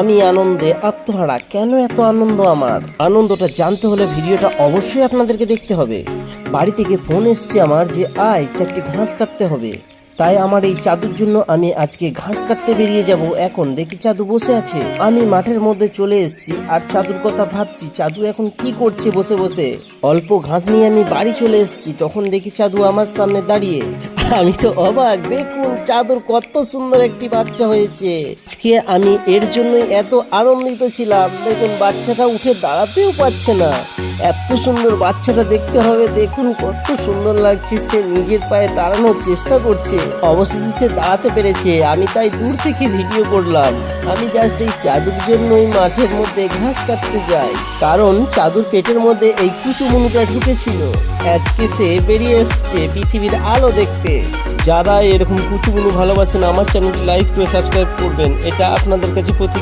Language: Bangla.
আমি আনন্দে আত্মহারা। কেন এত আনন্দ? আমার আনন্দটা জানতে হলে ভিডিওটা অবশ্যই আপনাদেরকে দেখতে হবে। বাড়ি থেকে ফোন এসছে আমার যে আয় চারটি ঘাস কাটতে হবে। তাই আমার এই চাদুর জন্য আমি আজকে ঘাস কাটতে বেরিয়ে যাব। এখন দেখি চাদু বসে আছে। আমি মাঠের মধ্যে চলে এসেছি আর চাদুর কথা ভাবছি চাদু এখন কি করছে বসে বসে। অল্প ঘাস নিয়ে আমি বাড়ি চলে এসেছি, তখন দেখি চাদু আমার সামনে দাঁড়িয়ে। আমি তো অবাক, দেখুন চাদুর কত সুন্দর একটি বাচ্চা হয়েছে। আজকে আমি এর জন্যই এত আনন্দিত ছিলাম। দেখুন বাচ্চাটা উঠে দাঁড়াতেও পারছে না, এত সুন্দর বাচ্চাটা দেখতে হবে। দেখুন কত সুন্দর লাগছে, সে নিজের পায়ে দাঁড়ানোর চেষ্টা করছে। অবশেষে সে দাঁড়াতে পেরেছে। আমি তাই দূর থেকে ভিডিও করলাম। আমি জাস্ট এই চাদুর জন্যই মাঠের মধ্যে ঘাস কাটতে যাই, কারণ চাদুর পেটের মধ্যে এই কুচুমুনুটা ঢুকেছিল। আজকে সে বেরিয়ে এসছে পৃথিবীর আলো দেখতে। যারা এরকম কুচুমুনু ভালোবাসেন আমার চ্যানেলটি লাইক করে সাবস্ক্রাইব করবেন, এটা আপনাদের কাছে প্রতি